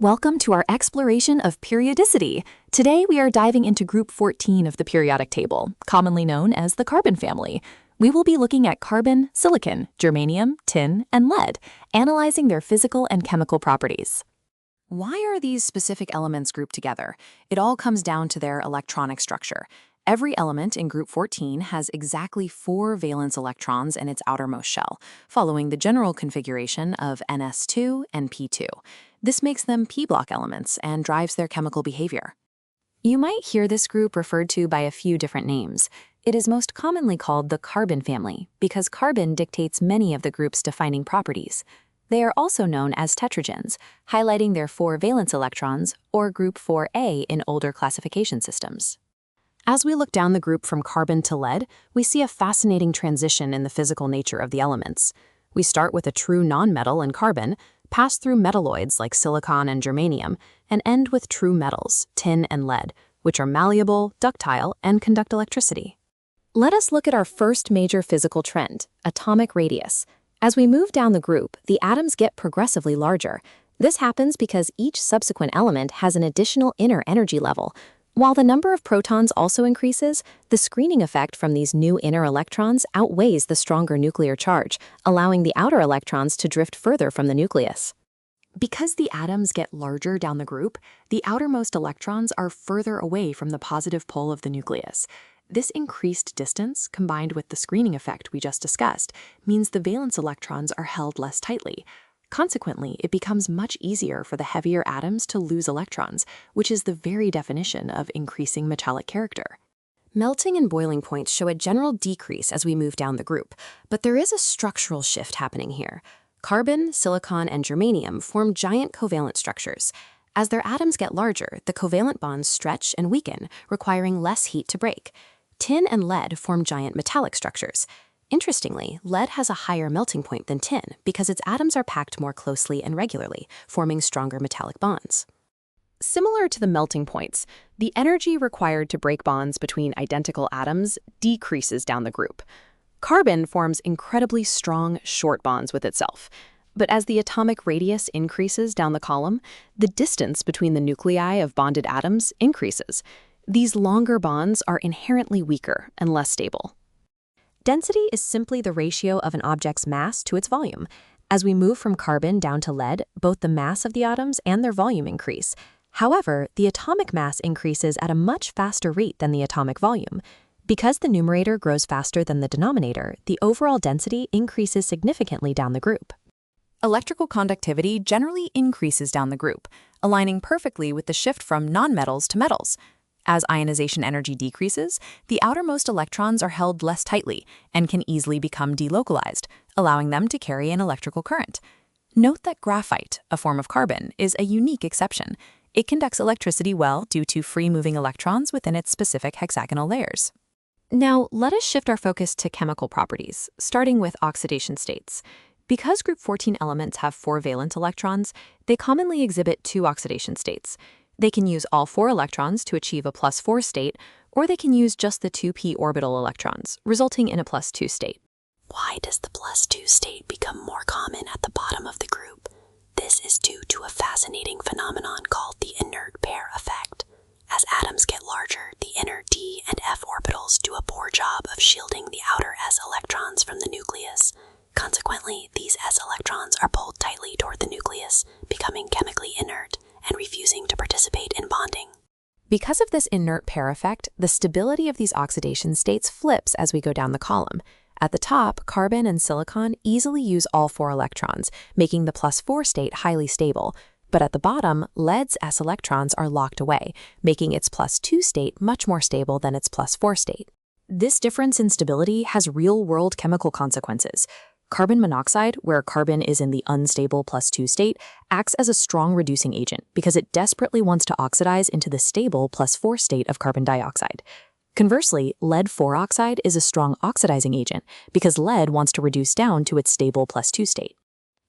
Welcome to our exploration of periodicity. Today we are diving into group 14 of the periodic table, commonly known as the carbon family. We will be looking at carbon, silicon, germanium, tin, and lead, analyzing their physical and chemical properties. Why are these specific elements grouped together? It all comes down to their electronic structure. Every element in group 14 has exactly 4 valence electrons in its outermost shell, following the general configuration of ns2 and p2. This makes them p-block elements and drives their chemical behavior. You might hear this group referred to by a few different names. It is most commonly called the carbon family because carbon dictates many of the group's defining properties. They are also known as tetragens, highlighting their 4 valence electrons, or group 4a in older classification systems. As we look down the group from carbon to lead, we see a fascinating transition in the physical nature of the elements. We start with a true nonmetal in carbon, pass through metalloids like silicon and germanium, and end with true metals, tin and lead, which are malleable, ductile, and conduct electricity. Let us look at our first major physical trend, atomic radius. As we move down the group, the atoms get progressively larger. This happens because each subsequent element has an additional inner energy level. While the number of protons also increases, the screening effect from these new inner electrons outweighs the stronger nuclear charge, allowing the outer electrons to drift further from the nucleus. Because the atoms get larger down the group, the outermost electrons are further away from the positive pole of the nucleus. This increased distance, combined with the screening effect we just discussed, means the valence electrons are held less tightly. Consequently, it becomes much easier for the heavier atoms to lose electrons, which is the very definition of increasing metallic character. Melting and boiling points show a general decrease as we move down the group, but there is a structural shift happening here. Carbon, silicon, and germanium form giant covalent structures. As their atoms get larger, the covalent bonds stretch and weaken, requiring less heat to break. Tin and lead form giant metallic structures. Interestingly, lead has a higher melting point than tin because its atoms are packed more closely and regularly, forming stronger metallic bonds. Similar to the melting points, the energy required to break bonds between identical atoms decreases down the group. Carbon forms incredibly strong, short bonds with itself. But as the atomic radius increases down the column, the distance between the nuclei of bonded atoms increases. These longer bonds are inherently weaker and less stable. Density is simply the ratio of an object's mass to its volume. As we move from carbon down to lead, both the mass of the atoms and their volume increase. However, the atomic mass increases at a much faster rate than the atomic volume. Because the numerator grows faster than the denominator, the overall density increases significantly down the group. Electrical conductivity generally increases down the group, aligning perfectly with the shift from nonmetals to metals. As ionization energy decreases, the outermost electrons are held less tightly and can easily become delocalized, allowing them to carry an electrical current. Note that graphite, a form of carbon, is a unique exception. It conducts electricity well due to free-moving electrons within its specific hexagonal layers. Now, let us shift our focus to chemical properties, starting with oxidation states. Because group 14 elements have 4 valent electrons, they commonly exhibit 2 oxidation states. They can use all 4 electrons to achieve a +4 state, or they can use just the 2p orbital electrons, resulting in a +2 state. Why does the +2 state become more common at the bottom of the group? This is due to a fascinating phenomenon called the inert pair effect. As atoms get larger, the inner d and f orbitals do a poor job of shielding the outer s electrons from the nucleus. Consequently, these s electrons are pulled tightly toward the nucleus, becoming chemically inert and refusing to participate in bonding. Because of this inert pair effect, the stability of these oxidation states flips as we go down the column. At the top, carbon and silicon easily use all 4 electrons, making the +4 state highly stable. But at the bottom, lead's s electrons are locked away, making its +2 state much more stable than its +4 state. This difference in stability has real-world chemical consequences. Carbon monoxide, where carbon is in the unstable +2 state, acts as a strong reducing agent because it desperately wants to oxidize into the stable +4 state of carbon dioxide. Conversely, lead-4 oxide is a strong oxidizing agent because lead wants to reduce down to its stable +2 state.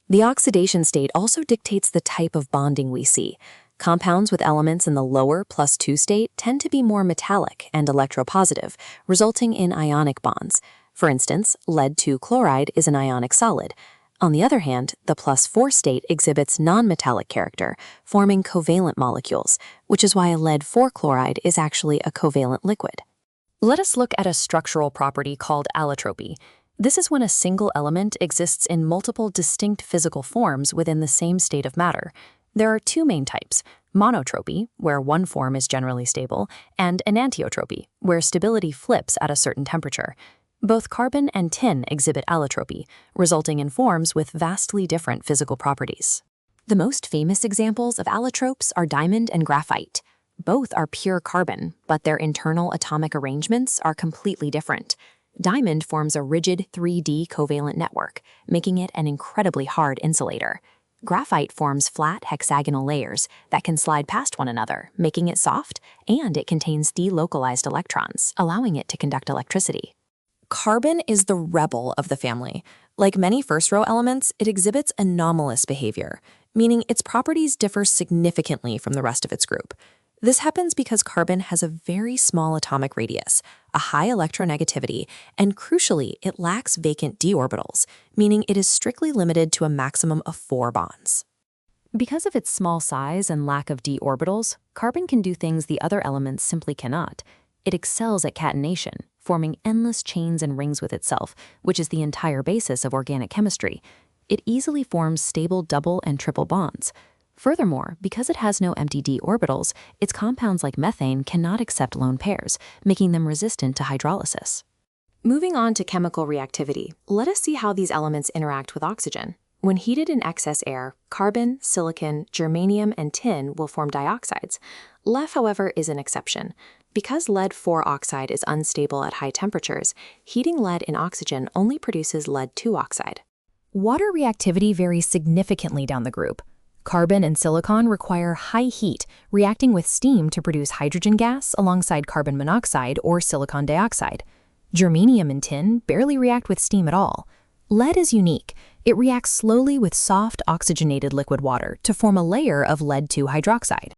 The oxidation state also dictates the type of bonding we see. Compounds with elements in the lower +2 state tend to be more metallic and electropositive, resulting in ionic bonds. For instance, lead-2 chloride is an ionic solid. On the other hand, the +4 state exhibits nonmetallic character, forming covalent molecules, which is why lead-4 chloride is actually a covalent liquid. Let us look at a structural property called allotropy. This is when a single element exists in multiple distinct physical forms within the same state of matter. There are two main types: monotropy, where one form is generally stable, and enantiotropy, where stability flips at a certain temperature. Both carbon and tin exhibit allotropy, resulting in forms with vastly different physical properties. The most famous examples of allotropes are diamond and graphite. Both are pure carbon, but their internal atomic arrangements are completely different. Diamond forms a rigid 3D covalent network, making it an incredibly hard insulator. Graphite forms flat hexagonal layers that can slide past one another, making it soft, and it contains delocalized electrons, allowing it to conduct electricity. Carbon is the rebel of the family. Like many first-row elements, it exhibits anomalous behavior, meaning its properties differ significantly from the rest of its group. This happens because carbon has a very small atomic radius, a high electronegativity, and crucially, it lacks vacant d orbitals, meaning it is strictly limited to a maximum of 4 bonds. Because of its small size and lack of d orbitals, carbon can do things the other elements simply cannot. It excels at catenation, forming endless chains and rings with itself, which is the entire basis of organic chemistry. It easily forms stable double and triple bonds. Furthermore, because it has no empty d orbitals, its compounds like methane cannot accept lone pairs, making them resistant to hydrolysis. Moving on to chemical reactivity, let us see how these elements interact with oxygen. When heated in excess air, carbon, silicon, germanium, and tin will form dioxides. Lef, however, is an exception. Because lead-4 oxide is unstable at high temperatures, heating lead in oxygen only produces lead-2 oxide. Water reactivity varies significantly down the group. Carbon and silicon require high heat, reacting with steam to produce hydrogen gas alongside carbon monoxide or silicon dioxide. Germanium and tin barely react with steam at all. Lead is unique. It reacts slowly with soft, oxygenated liquid water to form a layer of lead-2 hydroxide.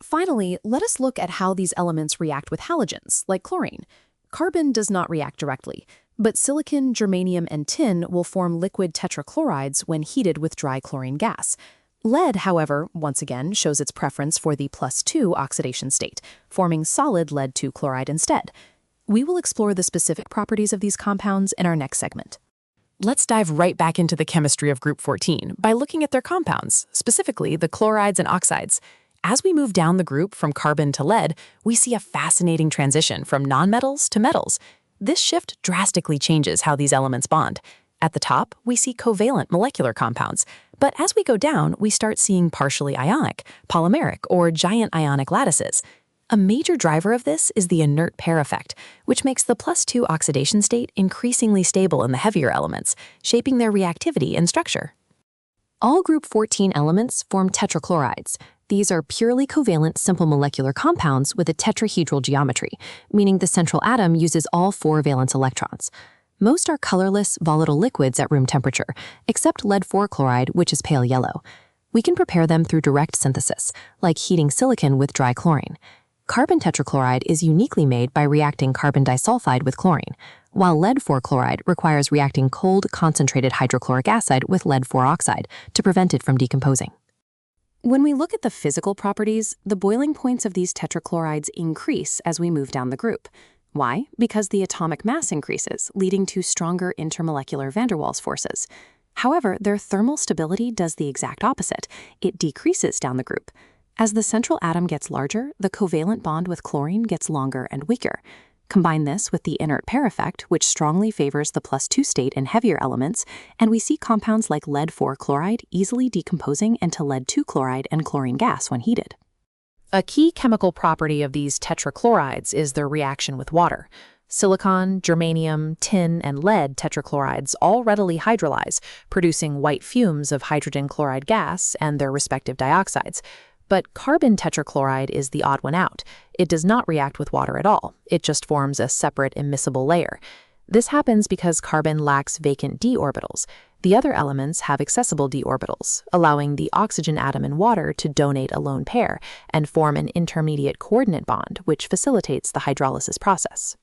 Finally, let us look at how these elements react with halogens, like chlorine. Carbon does not react directly, but silicon, germanium, and tin will form liquid tetrachlorides when heated with dry chlorine gas. Lead, however, once again shows its preference for the +2 oxidation state, forming solid lead-2 chloride instead. We will explore the specific properties of these compounds in our next segment. Let's dive right back into the chemistry of group 14 by looking at their compounds, specifically the chlorides and oxides. As we move down the group from carbon to lead, we see a fascinating transition from nonmetals to metals. This shift drastically changes how these elements bond. At the top, we see covalent molecular compounds, but as we go down, we start seeing partially ionic, polymeric, or giant ionic lattices. A major driver of this is the inert pair effect, which makes the +2 oxidation state increasingly stable in the heavier elements, shaping their reactivity and structure. All group 14 elements form tetrachlorides. These are purely covalent simple molecular compounds with a tetrahedral geometry, meaning the central atom uses all 4 valence electrons. Most are colorless, volatile liquids at room temperature, except lead-4 chloride, which is pale yellow. We can prepare them through direct synthesis, like heating silicon with dry chlorine. Carbon tetrachloride is uniquely made by reacting carbon disulfide with chlorine, while lead-4 chloride requires reacting cold, concentrated hydrochloric acid with lead-4 oxide to prevent it from decomposing. When we look at the physical properties, the boiling points of these tetrachlorides increase as we move down the group. Why? Because the atomic mass increases, leading to stronger intermolecular van der Waals forces. However, their thermal stability does the exact opposite. It decreases down the group. As the central atom gets larger, the covalent bond with chlorine gets longer and weaker. Combine this with the inert pair effect, which strongly favors the +2 state in heavier elements, and we see compounds like lead-4 chloride easily decomposing into lead-2 chloride and chlorine gas when heated. A key chemical property of these tetrachlorides is their reaction with water. Silicon, germanium, tin, and lead tetrachlorides all readily hydrolyze, producing white fumes of hydrogen chloride gas and their respective dioxides. But carbon tetrachloride is the odd one out. It does not react with water at all. It just forms a separate immiscible layer. This happens because carbon lacks vacant d orbitals. The other elements have accessible d orbitals, allowing the oxygen atom in water to donate a lone pair and form an intermediate coordinate bond, which facilitates the hydrolysis process.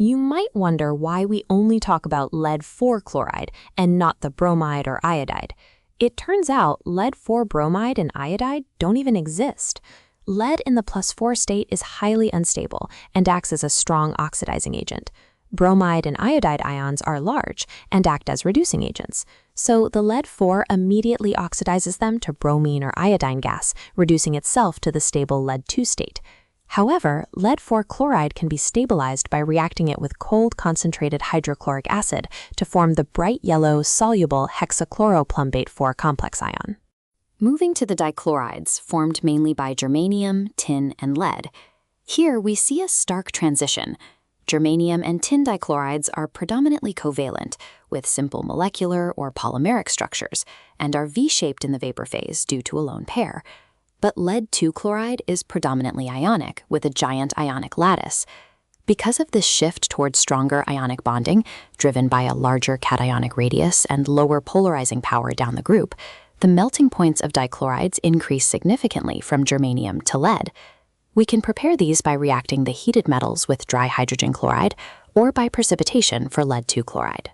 You might wonder why we only talk about lead-4 chloride and not the bromide or iodide. It turns out lead-4 bromide and iodide don't even exist. Lead in the +4 state is highly unstable and acts as a strong oxidizing agent. Bromide and iodide ions are large and act as reducing agents. So the lead-4 immediately oxidizes them to bromine or iodine gas, reducing itself to the stable lead-2 state. However, lead-4 chloride can be stabilized by reacting it with cold concentrated hydrochloric acid to form the bright yellow soluble hexachloroplumbate-4 complex ion. Moving to the dichlorides, formed mainly by germanium, tin, and lead. Here we see a stark transition. Germanium and tin dichlorides are predominantly covalent, with simple molecular or polymeric structures, and are V-shaped in the vapor phase due to a lone pair. But lead-2 chloride is predominantly ionic, with a giant ionic lattice. Because of this shift towards stronger ionic bonding, driven by a larger cationic radius and lower polarizing power down the group, the melting points of dichlorides increase significantly from germanium to lead. We can prepare these by reacting the heated metals with dry hydrogen chloride or by precipitation for lead-2 chloride.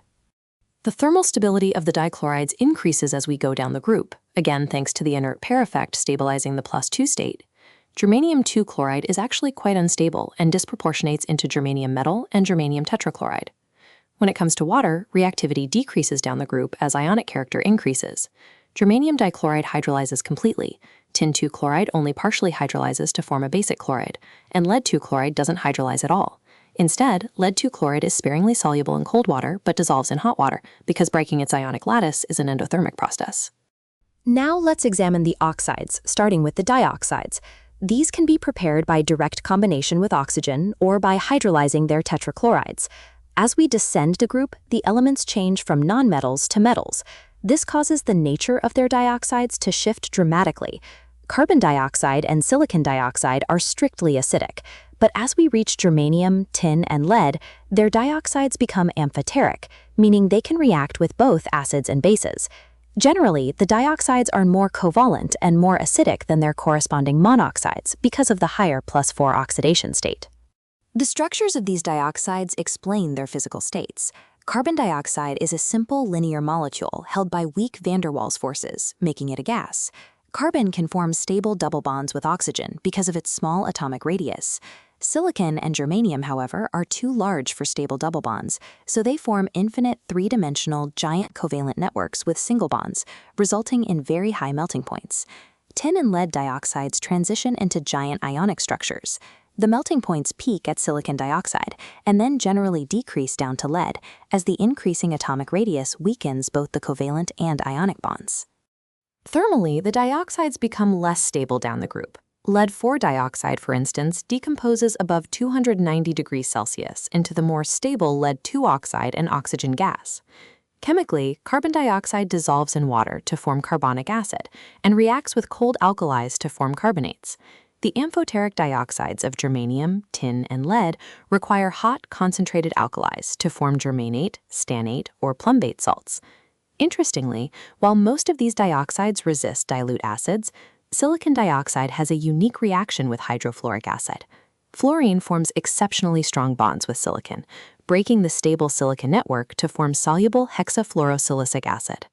The thermal stability of the dichlorides increases as we go down the group, again thanks to the inert pair effect stabilizing the +2 state. Germanium-2 chloride is actually quite unstable and disproportionates into germanium metal and germanium tetrachloride. When it comes to water, reactivity decreases down the group as ionic character increases. Germanium dichloride hydrolyzes completely. Tin-2 chloride only partially hydrolyzes to form a basic chloride, and lead-2 chloride doesn't hydrolyze at all. Instead, lead-2 chloride is sparingly soluble in cold water but dissolves in hot water because breaking its ionic lattice is an endothermic process. Now let's examine the oxides, starting with the dioxides. These can be prepared by direct combination with oxygen or by hydrolyzing their tetrachlorides. As we descend the group, the elements change from nonmetals to metals. This causes the nature of their dioxides to shift dramatically. Carbon dioxide and silicon dioxide are strictly acidic, but as we reach germanium, tin, and lead, their dioxides become amphoteric, meaning they can react with both acids and bases. Generally, the dioxides are more covalent and more acidic than their corresponding monoxides because of the higher +4 oxidation state. The structures of these dioxides explain their physical states. Carbon dioxide is a simple linear molecule held by weak van der Waals forces, making it a gas. Carbon can form stable double bonds with oxygen because of its small atomic radius. Silicon and germanium, however, are too large for stable double bonds, so they form infinite three-dimensional giant covalent networks with single bonds, resulting in very high melting points. Tin and lead dioxides transition into giant ionic structures. The melting points peak at silicon dioxide and then generally decrease down to lead as the increasing atomic radius weakens both the covalent and ionic bonds. Thermally, the dioxides become less stable down the group. Lead-4 dioxide, for instance, decomposes above 290 degrees Celsius into the more stable lead-2 oxide and oxygen gas. Chemically, carbon dioxide dissolves in water to form carbonic acid and reacts with cold alkalis to form carbonates. The amphoteric dioxides of germanium, tin, and lead require hot, concentrated alkalis to form germanate, stannate, or plumbate salts. Interestingly, while most of these dioxides resist dilute acids, silicon dioxide has a unique reaction with hydrofluoric acid. Fluorine forms exceptionally strong bonds with silicon, breaking the stable silicon network to form soluble hexafluorosilicic acid.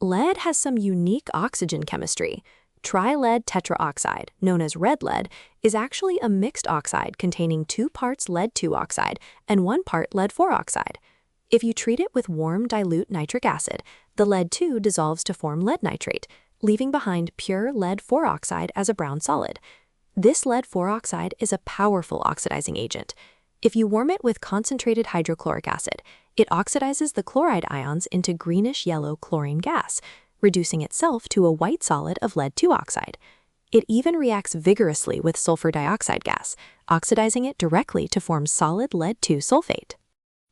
Lead has some unique oxygen chemistry. Tri-lead tetraoxide, known as red lead, is actually a mixed oxide containing 2 parts lead-2 oxide and 1 part lead-4 oxide. If you treat it with warm dilute nitric acid, the lead-2 dissolves to form lead nitrate, leaving behind pure lead-4 oxide as a brown solid. This lead-4 oxide is a powerful oxidizing agent. If you warm it with concentrated hydrochloric acid, it oxidizes the chloride ions into greenish-yellow chlorine gas, reducing itself to a white solid of lead-2 oxide. It even reacts vigorously with sulfur dioxide gas, oxidizing it directly to form solid lead-2 sulfate.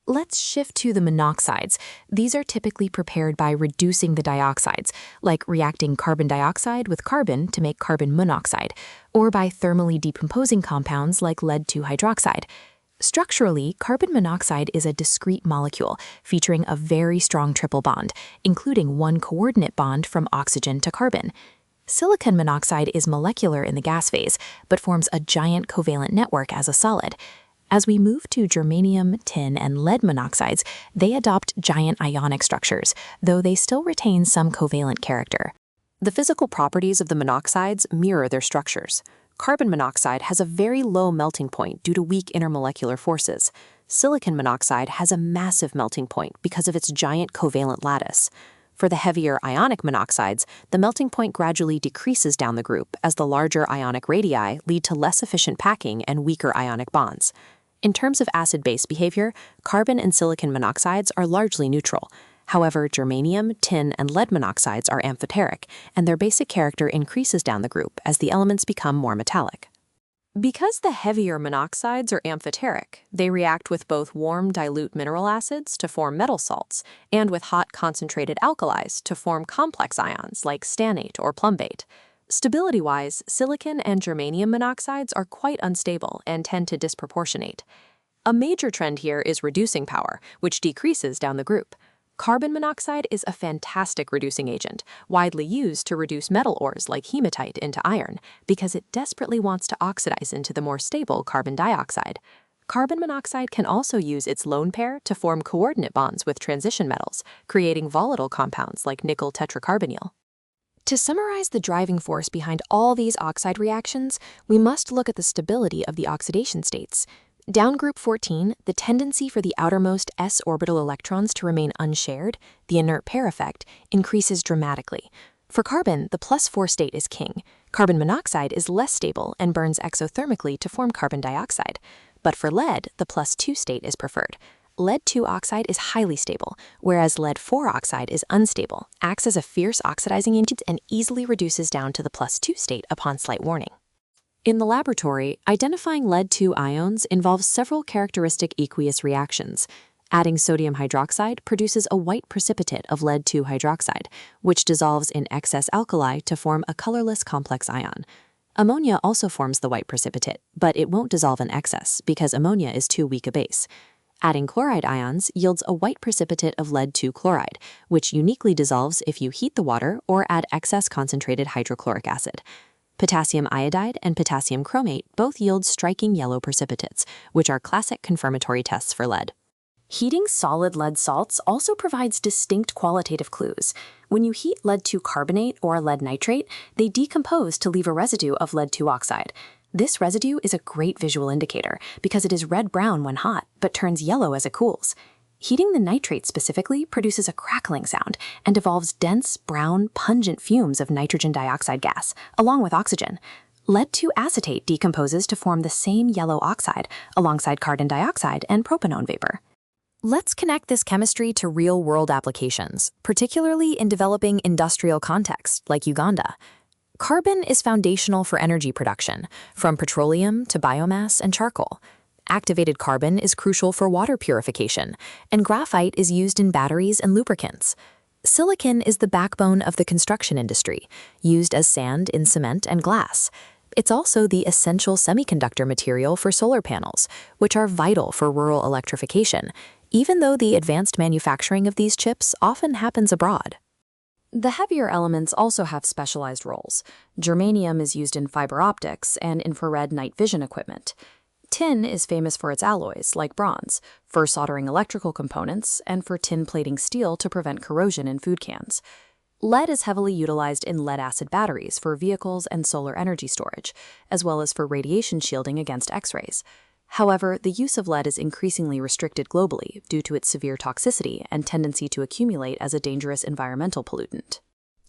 Let's shift to the monoxides. These are typically prepared by reducing the dioxides, like reacting carbon dioxide with carbon to make carbon monoxide, or by thermally decomposing compounds like lead-2 hydroxide. Structurally, carbon monoxide is a discrete molecule featuring a very strong triple bond, including 1 coordinate bond from oxygen to carbon. Silicon monoxide is molecular in the gas phase, but forms a giant covalent network as a solid. As we move to germanium, tin, and lead monoxides, they adopt giant ionic structures, though they still retain some covalent character. The physical properties of the monoxides mirror their structures. Carbon monoxide has a very low melting point due to weak intermolecular forces. Silicon monoxide has a massive melting point because of its giant covalent lattice. For the heavier ionic monoxides, the melting point gradually decreases down the group as the larger ionic radii lead to less efficient packing and weaker ionic bonds. In terms of acid-base behavior, carbon and silicon monoxides are largely neutral. However, germanium, tin, and lead monoxides are amphoteric, and their basic character increases down the group as the elements become more metallic. Because the heavier monoxides are amphoteric, they react with both warm dilute mineral acids to form metal salts and with hot concentrated alkalis to form complex ions like stannate or plumbate. Stability-wise, silicon and germanium monoxides are quite unstable and tend to disproportionate. A major trend here is reducing power, which decreases down the group. Carbon monoxide is a fantastic reducing agent, widely used to reduce metal ores like hematite into iron, because it desperately wants to oxidize into the more stable carbon dioxide. Carbon monoxide can also use its lone pair to form coordinate bonds with transition metals, creating volatile compounds like nickel tetracarbonyl. To summarize the driving force behind all these oxide reactions, we must look at the stability of the oxidation states. Down group 14, the tendency for the outermost s orbital electrons to remain unshared, the inert pair effect, increases dramatically. For carbon, the +4 state is king. Carbon monoxide is less stable and burns exothermically to form carbon dioxide. But for lead, the +2 state is preferred. Lead-2 oxide is highly stable, whereas lead-4 oxide is unstable, acts as a fierce oxidizing agent, and easily reduces down to the +2 state upon slight warning. In the laboratory, identifying lead-2 ions involves several characteristic aqueous reactions. Adding sodium hydroxide produces a white precipitate of lead-2 hydroxide, which dissolves in excess alkali to form a colorless complex ion. Ammonia also forms the white precipitate, but it won't dissolve in excess because ammonia is too weak a base. Adding chloride ions yields a white precipitate of lead-2 chloride, which uniquely dissolves if you heat the water or add excess concentrated hydrochloric acid. Potassium iodide and potassium chromate both yield striking yellow precipitates, which are classic confirmatory tests for lead. Heating solid lead salts also provides distinct qualitative clues. When you heat lead-2 carbonate or lead nitrate, they decompose to leave a residue of lead-2 oxide. This residue is a great visual indicator because it is red-brown when hot, but turns yellow as it cools. Heating the nitrate specifically produces a crackling sound and evolves dense, brown, pungent fumes of nitrogen dioxide gas, along with oxygen. Lead-2 acetate decomposes to form the same yellow oxide, alongside carbon dioxide and propanone vapor. Let's connect this chemistry to real-world applications, particularly in developing industrial contexts like Uganda. Carbon is foundational for energy production, from petroleum to biomass and charcoal. Activated carbon is crucial for water purification, and graphite is used in batteries and lubricants. Silicon is the backbone of the construction industry, used as sand in cement and glass. It's also the essential semiconductor material for solar panels, which are vital for rural electrification, even though the advanced manufacturing of these chips often happens abroad. The heavier elements also have specialized roles. Germanium is used in fiber optics and infrared night vision equipment. Tin is famous for its alloys, like bronze, for soldering electrical components, and for tin plating steel to prevent corrosion in food cans. Lead is heavily utilized in lead-acid batteries for vehicles and solar energy storage, as well as for radiation shielding against X-rays. However, the use of lead is increasingly restricted globally due to its severe toxicity and tendency to accumulate as a dangerous environmental pollutant.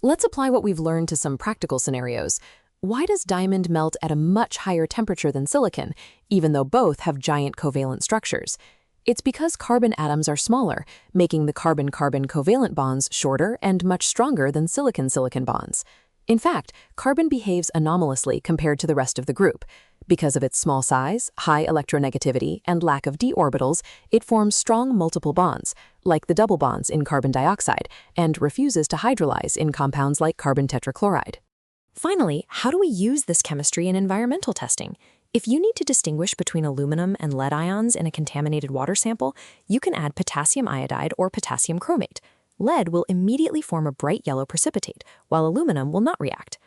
Let's apply what we've learned to some practical scenarios. Why does diamond melt at a much higher temperature than silicon, even though both have giant covalent structures? It's because carbon atoms are smaller, making the carbon-carbon covalent bonds shorter and much stronger than silicon-silicon bonds. In fact, carbon behaves anomalously compared to the rest of the group. Because of its small size, high electronegativity, and lack of d orbitals, it forms strong multiple bonds, like the double bonds in carbon dioxide, and refuses to hydrolyze in compounds like carbon tetrachloride. Finally, how do we use this chemistry in environmental testing? If you need to distinguish between aluminum and lead ions in a contaminated water sample, you can add potassium iodide or potassium chromate. Lead will immediately form a bright yellow precipitate, while aluminum will not react.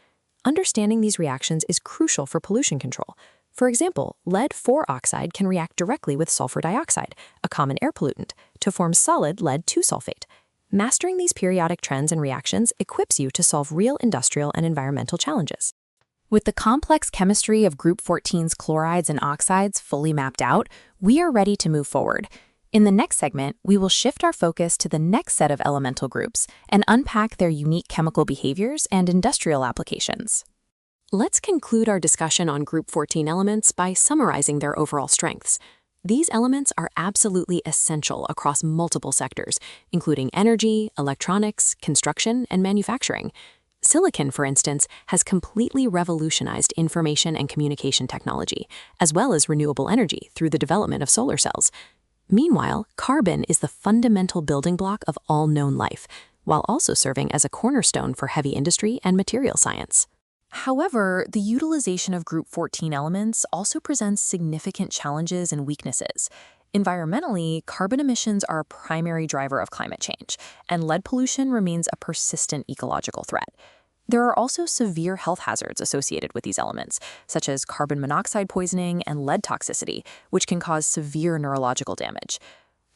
Understanding these reactions is crucial for pollution control. For example, lead-4 oxide can react directly with sulfur dioxide, a common air pollutant, to form solid lead-2 sulfate. Mastering these periodic trends and reactions equips you to solve real industrial and environmental challenges. With the complex chemistry of Group 14's chlorides and oxides fully mapped out, we are ready to move forward. In the next segment, we will shift our focus to the next set of elemental groups and unpack their unique chemical behaviors and industrial applications. Let's conclude our discussion on Group 14 elements by summarizing their overall strengths. These elements are absolutely essential across multiple sectors, including energy, electronics, construction, and manufacturing. Silicon, for instance, has completely revolutionized information and communication technology, as well as renewable energy through the development of solar cells. Meanwhile, carbon is the fundamental building block of all known life, while also serving as a cornerstone for heavy industry and material science. However, the utilization of Group 14 elements also presents significant challenges and weaknesses. Environmentally, carbon emissions are a primary driver of climate change, and lead pollution remains a persistent ecological threat. There are also severe health hazards associated with these elements, such as carbon monoxide poisoning and lead toxicity, which can cause severe neurological damage.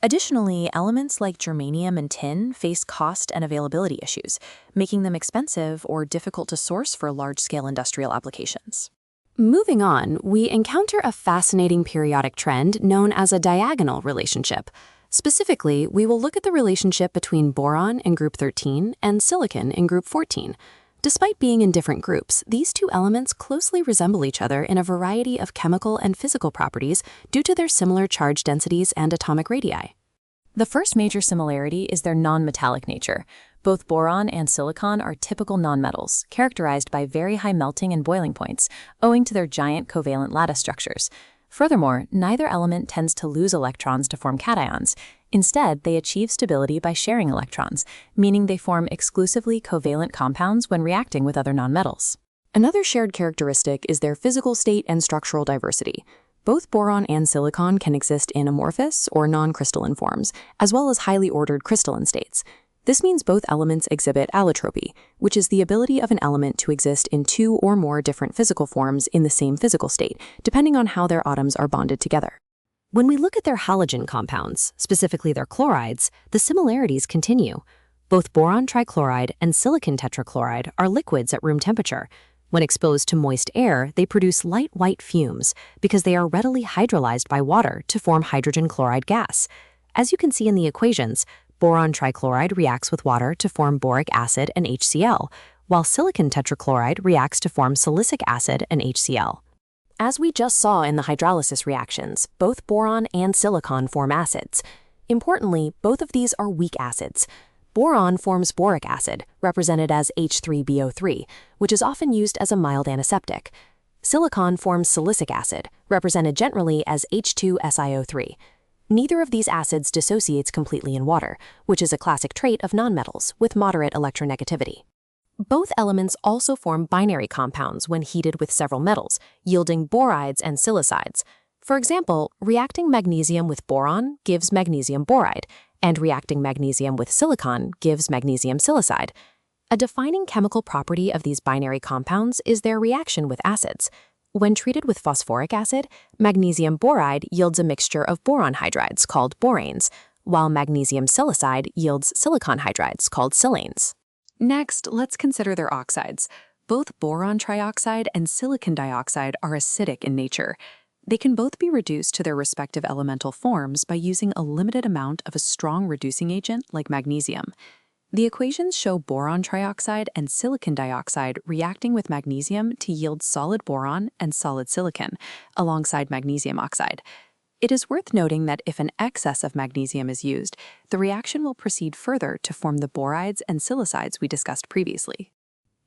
Additionally, elements like germanium and tin face cost and availability issues, making them expensive or difficult to source for large-scale industrial applications. Moving on, we encounter a fascinating periodic trend known as a diagonal relationship. Specifically, we will look at the relationship between boron in Group 13 and silicon in Group 14. Despite being in different groups, these two elements closely resemble each other in a variety of chemical and physical properties due to their similar charge densities and atomic radii. The first major similarity is their non-metallic nature. Both boron and silicon are typical nonmetals, characterized by very high melting and boiling points, owing to their giant covalent lattice structures. Furthermore, neither element tends to lose electrons to form cations. Instead, they achieve stability by sharing electrons, meaning they form exclusively covalent compounds when reacting with other nonmetals. Another shared characteristic is their physical state and structural diversity. Both boron and silicon can exist in amorphous or non-crystalline forms, as well as highly ordered crystalline states. This means both elements exhibit allotropy, which is the ability of an element to exist in two or more different physical forms in the same physical state, depending on how their atoms are bonded together. When we look at their halogen compounds, specifically their chlorides, the similarities continue. Both boron trichloride and silicon tetrachloride are liquids at room temperature. When exposed to moist air, they produce light white fumes because they are readily hydrolyzed by water to form hydrogen chloride gas. As you can see in the equations, boron trichloride reacts with water to form boric acid and HCl, while silicon tetrachloride reacts to form silicic acid and HCl. As we just saw in the hydrolysis reactions, both boron and silicon form acids. Importantly, both of these are weak acids. Boron forms boric acid, represented as H3BO3, which is often used as a mild antiseptic. Silicon forms silicic acid, represented generally as H2SiO3. Neither of these acids dissociates completely in water, which is a classic trait of nonmetals with moderate electronegativity. Both elements also form binary compounds when heated with several metals, yielding borides and silicides. For example, reacting magnesium with boron gives magnesium boride, and reacting magnesium with silicon gives magnesium silicide. A defining chemical property of these binary compounds is their reaction with acids. When treated with phosphoric acid, magnesium boride yields a mixture of boron hydrides called boranes, while magnesium silicide yields silicon hydrides called silanes. Next, let's consider their oxides. Both boron trioxide and silicon dioxide are acidic in nature. They can both be reduced to their respective elemental forms by using a limited amount of a strong reducing agent like magnesium. The equations show boron trioxide and silicon dioxide reacting with magnesium to yield solid boron and solid silicon, alongside magnesium oxide. It is worth noting that if an excess of magnesium is used, the reaction will proceed further to form the borides and silicides we discussed previously.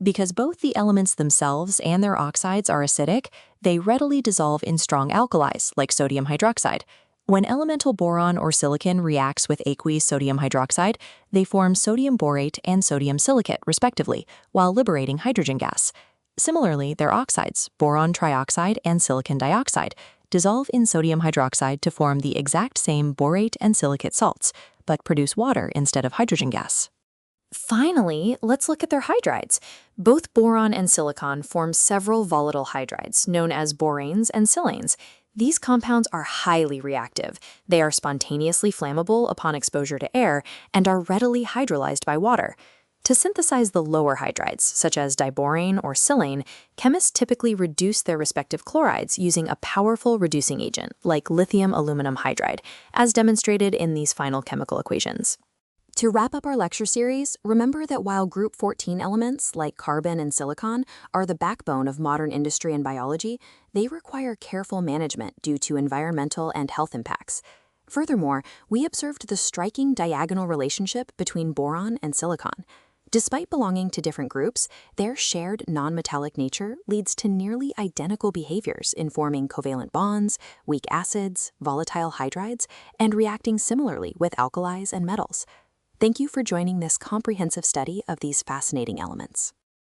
Because both the elements themselves and their oxides are acidic, they readily dissolve in strong alkalis, like sodium hydroxide. When elemental boron or silicon reacts with aqueous sodium hydroxide, they form sodium borate and sodium silicate, respectively, while liberating hydrogen gas. Similarly, their oxides, boron trioxide and silicon dioxide, dissolve in sodium hydroxide to form the exact same borate and silicate salts, but produce water instead of hydrogen gas. Finally, let's look at their hydrides. Both boron and silicon form several volatile hydrides, known as boranes and silanes. These compounds are highly reactive. They are spontaneously flammable upon exposure to air and are readily hydrolyzed by water. To synthesize the lower hydrides, such as diborane or silane, chemists typically reduce their respective chlorides using a powerful reducing agent, like lithium aluminum hydride, as demonstrated in these final chemical equations. To wrap up our lecture series, remember that while Group 14 elements, like carbon and silicon, are the backbone of modern industry and biology, they require careful management due to environmental and health impacts. Furthermore, we observed the striking diagonal relationship between boron and silicon. Despite belonging to different groups, their shared nonmetallic nature leads to nearly identical behaviors in forming covalent bonds, weak acids, volatile hydrides, and reacting similarly with alkalis and metals. Thank you for joining this comprehensive study of these fascinating elements.